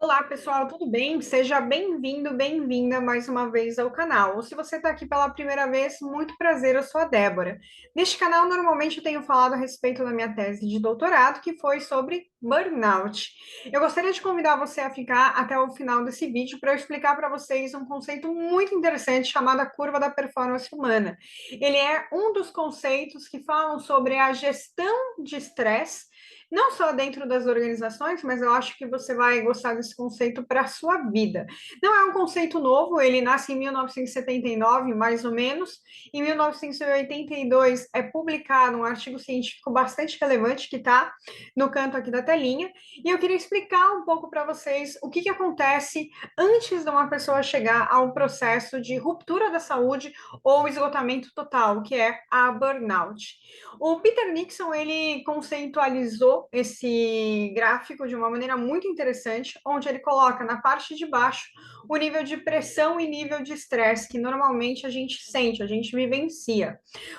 Olá, pessoal, tudo bem? Seja bem-vindo, bem-vinda mais uma vez ao canal. Ou se você está aqui pela primeira vez, muito prazer, eu sou a Débora. Neste canal, normalmente eu tenho falado a respeito da minha tese de doutorado, que foi sobre burnout. Eu gostaria de convidar você a ficar até o final desse vídeo para eu explicar para vocês um conceito muito interessante chamado a curva da performance humana. Ele é um dos conceitos que falam sobre a gestão de estresse não só dentro das organizações, mas eu acho que você vai gostar desse conceito para a sua vida. Não é um conceito novo, ele nasce em 1979, mais ou menos. Em 1982 é publicado um artigo científico bastante relevante que está no canto aqui da telinha, e eu queria explicar um pouco para vocês o que acontece antes de uma pessoa chegar ao processo de ruptura da saúde ou esgotamento total, que é a burnout. O Peter Nixon, ele conceitualizou esse gráfico de uma maneira muito interessante, onde ele coloca na parte de baixo o nível de pressão e nível de estresse que normalmente a gente sente, a gente vivencia.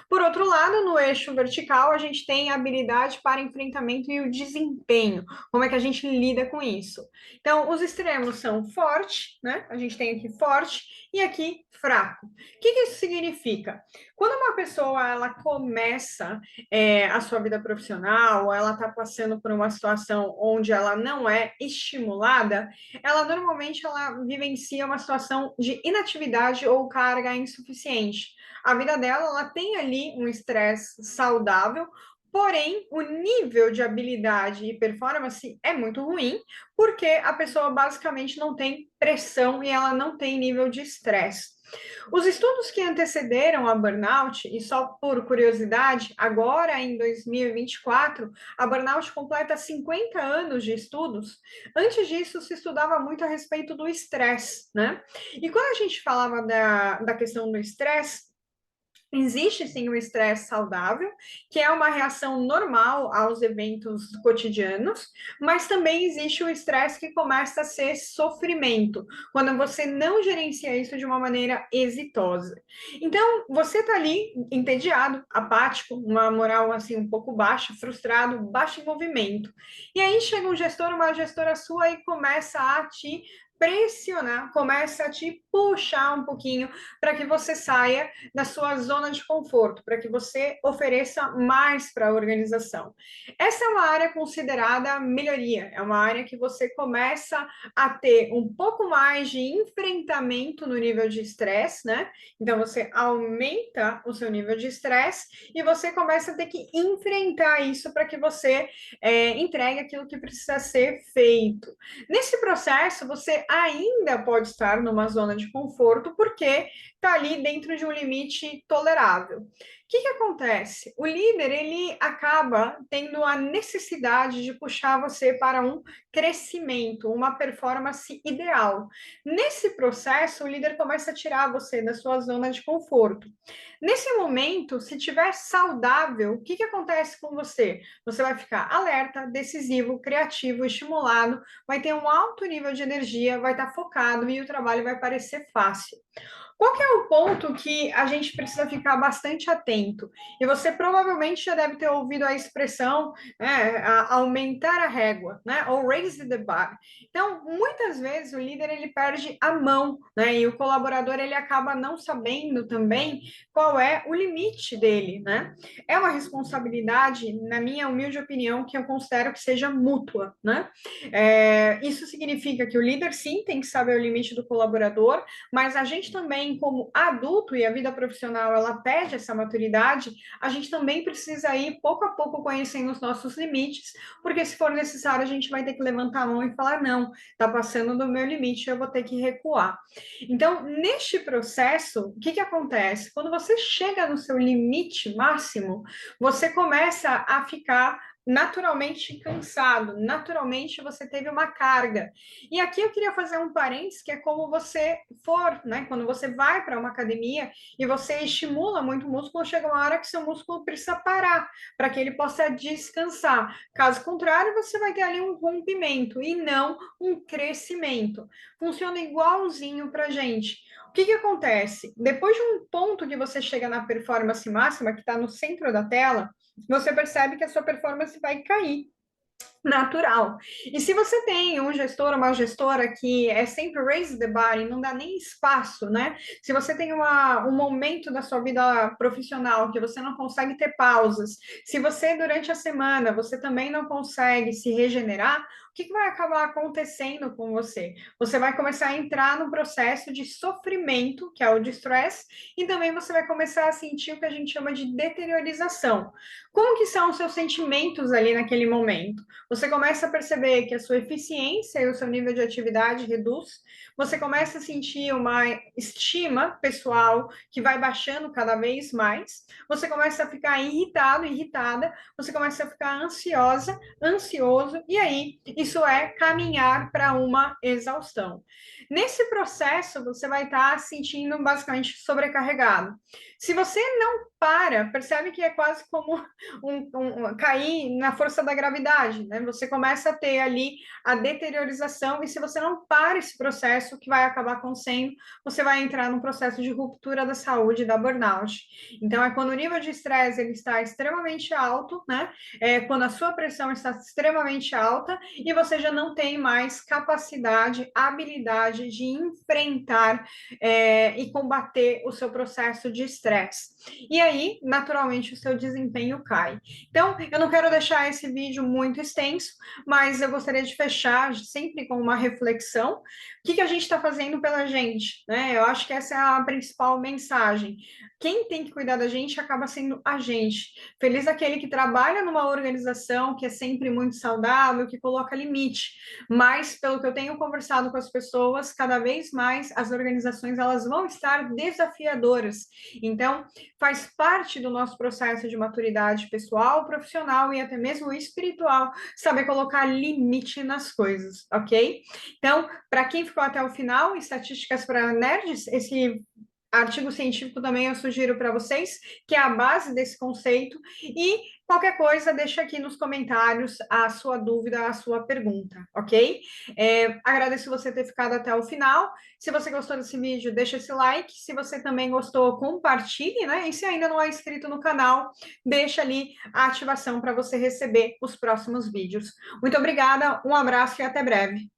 Por outro lado, no eixo vertical, a gente tem a habilidade para enfrentamento e o desempenho, como é que a gente lida com isso. Então, os extremos são forte, né? A gente tem aqui forte e aqui fraco. O que isso significa? Quando uma pessoa ela começa a sua vida profissional, ou ela está passando por uma situação onde ela não é estimulada, ela normalmente ela vivencia uma situação de inatividade ou carga insuficiente. A vida dela, ela tem ali um estresse saudável, porém o nível de habilidade e performance é muito ruim, porque a pessoa basicamente não tem pressão e ela não tem nível de estresse. Os estudos que antecederam a burnout, e só por curiosidade, agora em 2024, a burnout completa 50 anos de estudos. Antes disso, se estudava muito a respeito do estresse, né? E quando a gente falava da questão do estresse, existe sim o estresse saudável, que é uma reação normal aos eventos cotidianos, mas também existe o estresse que começa a ser sofrimento, quando você não gerencia isso de uma maneira exitosa. Então, você está ali entediado, apático, uma moral assim um pouco baixa, frustrado, baixo envolvimento. E aí chega um gestor, uma gestora sua e começa a te pressionar, começa a te puxar um pouquinho para que você saia da sua zona de conforto, para que você ofereça mais para a organização. Essa é uma área considerada melhoria, é uma área que você começa a ter um pouco mais de enfrentamento no nível de estresse, né? Então você aumenta o seu nível de estresse e você começa a ter que enfrentar isso para que você entregue aquilo que precisa ser feito. Nesse processo, você ainda pode estar numa zona de conforto, porque está ali dentro de um limite tolerável. O que acontece? O líder ele acaba tendo a necessidade de puxar você para um crescimento, uma performance ideal. Nesse processo, o líder começa a tirar você da sua zona de conforto. Nesse momento, se tiver saudável, o que acontece com você? Você vai ficar alerta, decisivo, criativo, estimulado, vai ter um alto nível de energia, vai estar focado e o trabalho vai parecer fácil. Qual que é o ponto que a gente precisa ficar bastante atento? E você provavelmente já deve ter ouvido a expressão, né, aumentar a régua, né, ou raise the bar. Então, muitas vezes o líder ele perde a mão, né, e o colaborador ele acaba não sabendo também qual é o limite dele, né? É uma responsabilidade, na minha humilde opinião, que eu considero que seja mútua, né? Isso significa que o líder sim tem que saber o limite do colaborador, mas a gente também, como adulto, e a vida profissional ela pede essa maturidade, a gente também precisa ir pouco a pouco conhecendo os nossos limites, porque se for necessário, a gente vai ter que levantar a mão e falar: não, está passando do meu limite, eu vou ter que recuar. Então, neste processo, o que acontece? Quando você chega no seu limite máximo, você começa a ficar naturalmente cansado, naturalmente você teve uma carga. E aqui eu queria fazer um parênteses, que é como você for, né? Quando você vai para uma academia e você estimula muito o músculo, chega uma hora que seu músculo precisa parar para que ele possa descansar. Caso contrário, você vai ter ali um rompimento e não um crescimento. Funciona igualzinho para a gente. O que acontece? Depois de um ponto que você chega na performance máxima, que está no centro da tela, você percebe que a sua performance vai cair. natural. E se você tem um gestor ou uma gestora que é sempre raise the bar e não dá nem espaço, né? Se você tem um momento da sua vida profissional que você não consegue ter pausas, se você durante a semana você também não consegue se regenerar, o que vai acabar acontecendo com você? Você vai começar a entrar no processo de sofrimento, que é o de stress, e também você vai começar a sentir o que a gente chama de deteriorização. Como que são os seus sentimentos ali naquele momento? Você começa a perceber que a sua eficiência e o seu nível de atividade reduz, você começa a sentir uma estima pessoal que vai baixando cada vez mais, você começa a ficar irritado, irritada, você começa a ficar ansiosa, ansioso, e aí isso é caminhar para uma exaustão. Nesse processo, você vai estar se sentindo basicamente sobrecarregado. Se você não para, percebe que é quase como cair na força da gravidade, né? Você começa a ter ali a deteriorização, e se você não para esse processo, o que vai acabar acontecendo, você vai entrar num processo de ruptura da saúde, da burnout. Então, é quando o nível de estresse ele está extremamente alto, né? É quando a sua pressão está extremamente alta e você já não tem mais capacidade, habilidade de enfrentar e combater o seu processo de estresse. E aí, naturalmente, o seu desempenho cai. Então, eu não quero deixar esse vídeo muito extenso, mas eu gostaria de fechar sempre com uma reflexão. O que a gente está fazendo pela gente, né? Eu acho que essa é a principal mensagem. Quem tem que cuidar da gente acaba sendo a gente. Feliz aquele que trabalha numa organização que é sempre muito saudável, que coloca limite. Mas, pelo que eu tenho conversado com as pessoas, cada vez mais as organizações elas vão estar desafiadoras. Então, faz parte do nosso processo de maturidade pessoal, profissional e até mesmo espiritual, saber colocar limite nas coisas, ok? Então, para quem ficou até o final, estatísticas para nerds, esse artigo científico também eu sugiro para vocês, que é a base desse conceito, e qualquer coisa, deixa aqui nos comentários a sua dúvida, a sua pergunta, ok? Agradeço você ter ficado até o final. Se você gostou desse vídeo, deixa esse like. Se você também gostou, compartilhe, né? E se ainda não é inscrito no canal, deixa ali a ativação para você receber os próximos vídeos. Muito obrigada, um abraço e até breve.